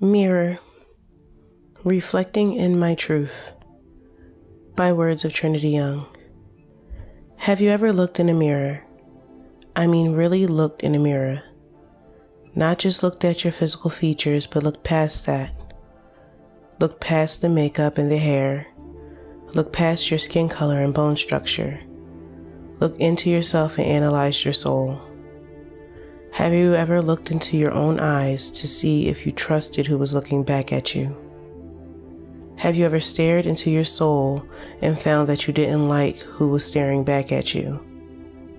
Mirror, Reflecting in My Truth, by words of Trinity Young. Have you ever looked in a mirror? I mean really looked in a mirror. Not just looked at your physical features, but looked past that. Look past the makeup and the hair. Look past your skin color and bone structure. Look into yourself and analyze your soul. Have you ever looked into your own eyes to see if you trusted who was looking back at you? Have you ever stared into your soul and found that you didn't like who was staring back at you?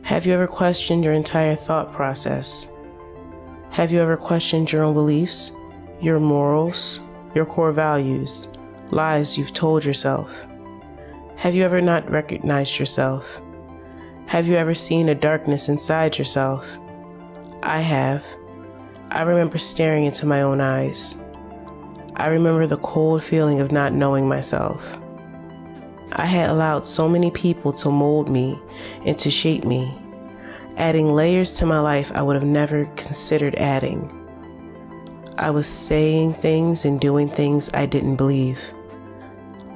Have you ever questioned your entire thought process? Have you ever questioned your own beliefs, your morals, your core values, lies you've told yourself? Have you ever not recognized yourself? Have you ever seen a darkness inside yourself? I have. I remember staring into my own eyes. I remember the cold feeling of not knowing myself. I had allowed so many people to mold me and to shape me, adding layers to my life I would have never considered adding. I was saying things and doing things I didn't believe.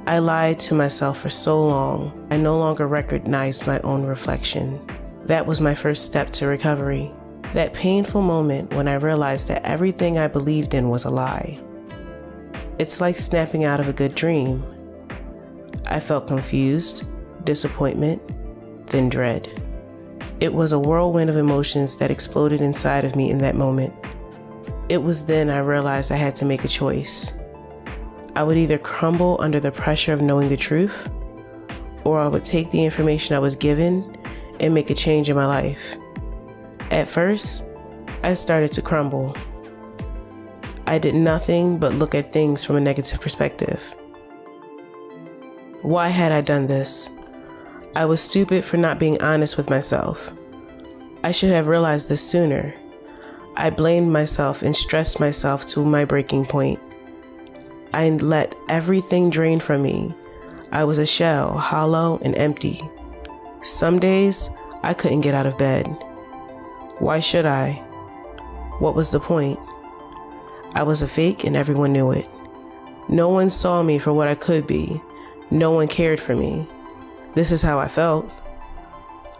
I lied to myself for so long, I no longer recognized my own reflection. That was my first step to recovery. That painful moment when I realized that everything I believed in was a lie. It's like snapping out of a good dream. I felt confused, disappointment, then dread. It was a whirlwind of emotions that exploded inside of me in that moment. It was then I realized I had to make a choice. I would either crumble under the pressure of knowing the truth, or I would take the information I was given and make a change in my life. At first, I started to crumble. I did nothing but look at things from a negative perspective. Why had I done this? I was stupid for not being honest with myself. I should have realized this sooner. I blamed myself and stressed myself to my breaking point. I let everything drain from me. I was a shell, hollow and empty. Some days, I couldn't get out of bed. Why should I? What was the point? I was a fake and everyone knew it. No one saw me for what I could be. No one cared for me. This is how I felt.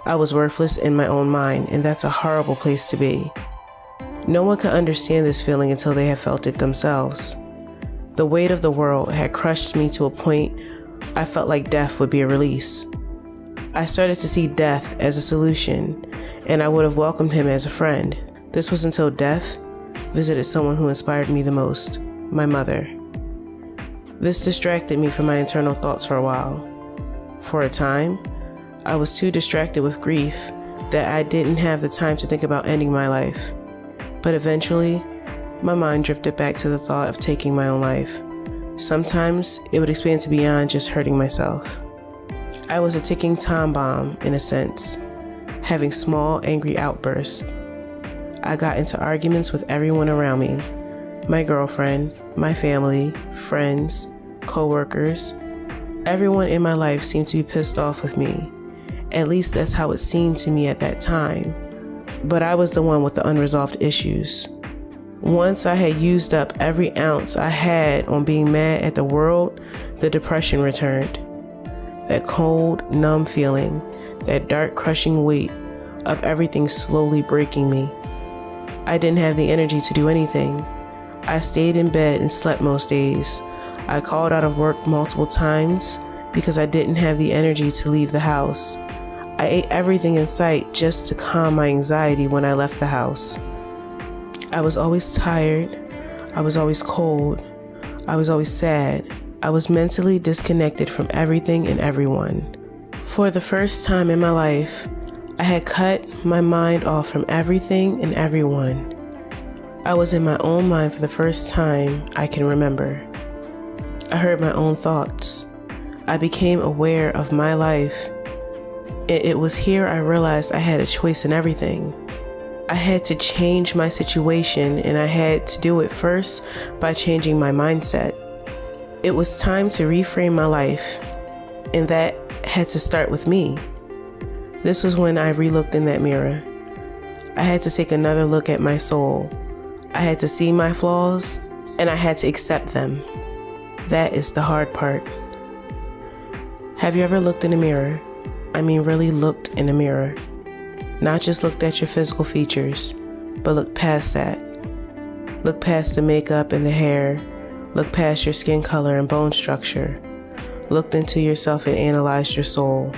I was worthless in my own mind, and that's a horrible place to be. No one could understand this feeling until they have felt it themselves. The weight of the world had crushed me to a point I felt like death would be a release. I started to see death as a solution, and I would have welcomed him as a friend. This was until death visited someone who inspired me the most, my mother. This distracted me from my internal thoughts for a while. For a time, I was too distracted with grief that I didn't have the time to think about ending my life. But eventually, my mind drifted back to the thought of taking my own life. Sometimes it would expand to beyond just hurting myself. I was a ticking time bomb in a sense, having small, angry outbursts. I got into arguments with everyone around me, my girlfriend, my family, friends, co-workers. Everyone in my life seemed to be pissed off with me. At least that's how it seemed to me at that time. But I was the one with the unresolved issues. Once I had used up every ounce I had on being mad at the world, the depression returned. That cold, numb feeling, that dark, crushing weight of everything slowly breaking me. I didn't have the energy to do anything. I stayed in bed and slept most days. I called out of work multiple times because I didn't have the energy to leave the house. I ate everything in sight just to calm my anxiety when I left the house. I was always tired. I was always cold. I was always sad. I was mentally disconnected from everything and everyone. For the first time in my life, I had cut my mind off from everything and everyone. I was in my own mind for the first time I can remember. I heard my own thoughts. I became aware of my life. It was here I realized I had a choice in everything. I had to change my situation, and I had to do it first by changing my mindset. It was time to reframe my life, and that had to start with me. This was when I re-looked in that mirror. I had to take another look at my soul. I had to see my flaws and I had to accept them. That is the hard part. Have you ever looked in a mirror? I mean, really looked in a mirror. Not just looked at your physical features, but looked past that. Look past the makeup and the hair. Look past your skin color and bone structure. Looked into yourself and analyzed your soul.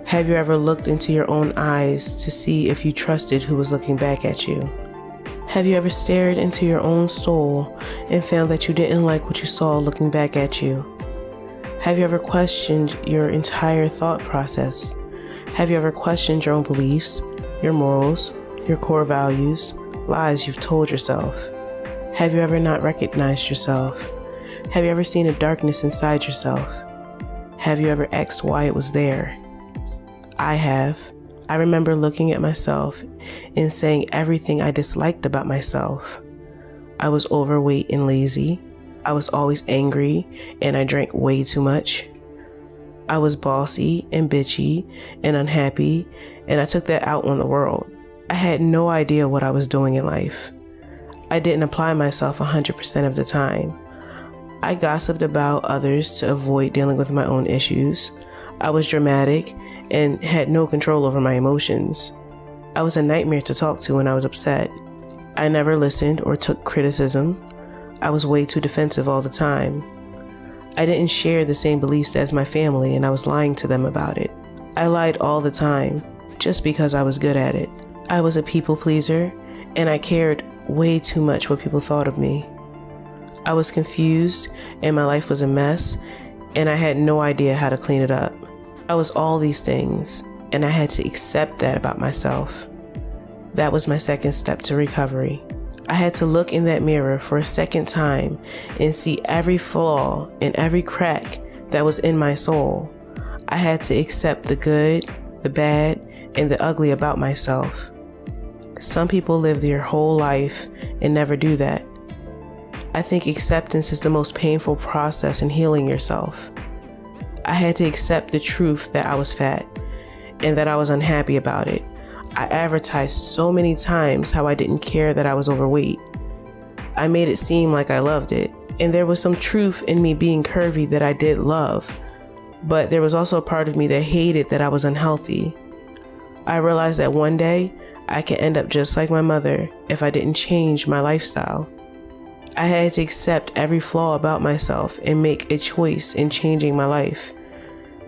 Have you ever looked into your own eyes to see if you trusted who was looking back at you? Have you ever stared into your own soul and found that you didn't like what you saw looking back at you? Have you ever questioned your entire thought process? Have you ever questioned your own beliefs, your morals, your core values, lies you've told yourself? Have you ever not recognized yourself? Have you ever seen a darkness inside yourself? Have you ever asked why it was there? I have. I remember looking at myself and saying everything I disliked about myself. I was overweight and lazy. I was always angry and I drank way too much. I was bossy and bitchy and unhappy, and I took that out on the world. I had no idea what I was doing in life. I didn't apply myself 100% of the time. I gossiped about others to avoid dealing with my own issues. I was dramatic and had no control over my emotions. I was a nightmare to talk to when I was upset. I never listened or took criticism. I was way too defensive all the time. I didn't share the same beliefs as my family, and I was lying to them about it. I lied all the time, just because I was good at it. I was a people pleaser, and I cared way too much what people thought of me. I was confused, and my life was a mess, and I had no idea how to clean it up. I was all these things, and I had to accept that about myself. That was my second step to recovery. I had to look in that mirror for a second time and see every flaw and every crack that was in my soul. I had to accept the good, the bad, and the ugly about myself. Some people live their whole life and never do that. I think acceptance is the most painful process in healing yourself. I had to accept the truth that I was fat and that I was unhappy about it. I advertised so many times how I didn't care that I was overweight. I made it seem like I loved it, and there was some truth in me being curvy that I did love, but there was also a part of me that hated that I was unhealthy. I realized that one day I could end up just like my mother if I didn't change my lifestyle. I had to accept every flaw about myself and make a choice in changing my life.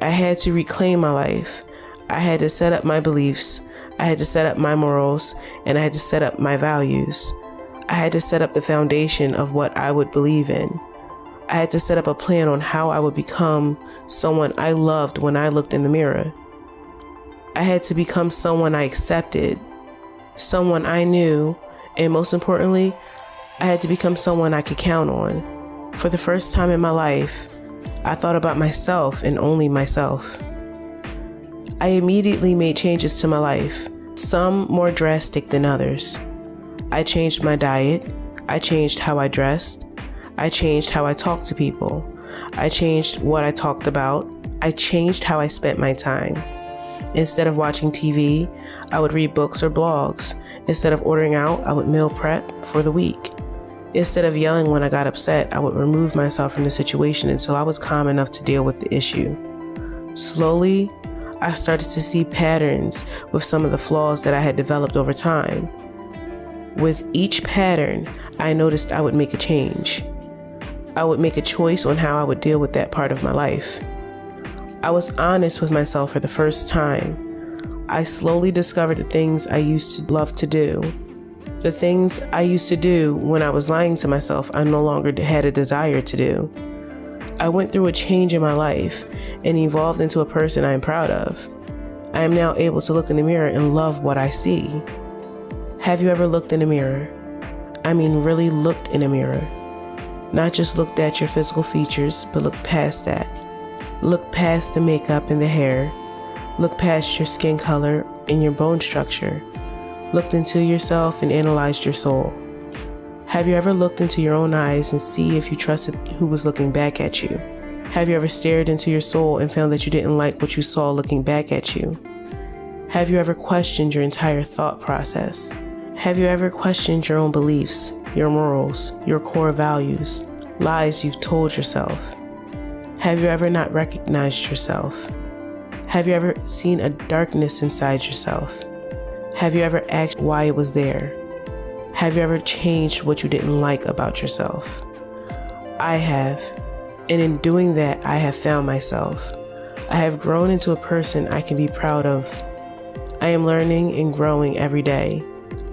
I had to reclaim my life. I had to set up my beliefs. I had to set up my morals, and I had to set up my values. I had to set up the foundation of what I would believe in. I had to set up a plan on how I would become someone I loved when I looked in the mirror. I had to become someone I accepted, someone I knew, and most importantly, I had to become someone I could count on. For the first time in my life, I thought about myself and only myself. I immediately made changes to my life, some more drastic than others. I changed my diet. I changed how I dressed. I changed how I talked to people. I changed what I talked about. I changed how I spent my time. Instead of watching TV, I would read books or blogs. Instead of ordering out, I would meal prep for the week. Instead of yelling when I got upset, I would remove myself from the situation until I was calm enough to deal with the issue. Slowly, I started to see patterns with some of the flaws that I had developed over time. With each pattern, I noticed I would make a change. I would make a choice on how I would deal with that part of my life. I was honest with myself for the first time. I slowly discovered the things I used to love to do. The things I used to do when I was lying to myself, I no longer had a desire to do. I went through a change in my life and evolved into a person I am proud of. I am now able to look in the mirror and love what I see. Have you ever looked in a mirror? I mean, really looked in a mirror. Not just looked at your physical features, but looked past that. Look past the makeup and the hair. Look past your skin color and your bone structure. Looked into yourself and analyzed your soul. Have you ever looked into your own eyes and see if you trusted who was looking back at you? Have you ever stared into your soul and found that you didn't like what you saw looking back at you? Have you ever questioned your entire thought process? Have you ever questioned your own beliefs, your morals, your core values, lies you've told yourself? Have you ever not recognized yourself? Have you ever seen a darkness inside yourself? Have you ever asked why it was there? Have you ever changed what you didn't like about yourself? I have, and in doing that, I have found myself. I have grown into a person I can be proud of. I am learning and growing every day.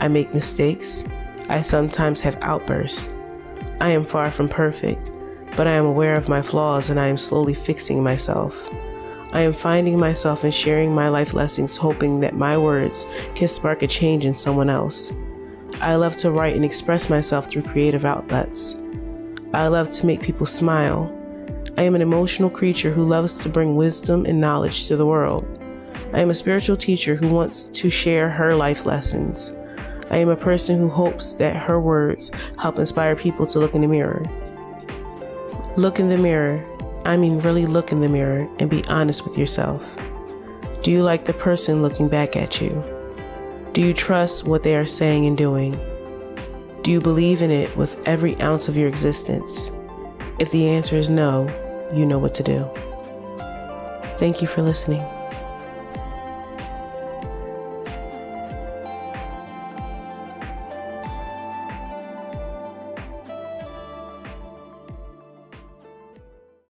I make mistakes. I sometimes have outbursts. I am far from perfect, but I am aware of my flaws and I am slowly fixing myself. I am finding myself and sharing my life lessons, hoping that my words can spark a change in someone else. I love to write and express myself through creative outlets. I love to make people smile. I am an emotional creature who loves to bring wisdom and knowledge to the world. I am a spiritual teacher who wants to share her life lessons. I am a person who hopes that her words help inspire people to look in the mirror. Look in the mirror. I mean, really look in the mirror and be honest with yourself. Do you like the person looking back at you? Do you trust what they are saying and doing? Do you believe in it with every ounce of your existence? If the answer is no, you know what to do. Thank you for listening.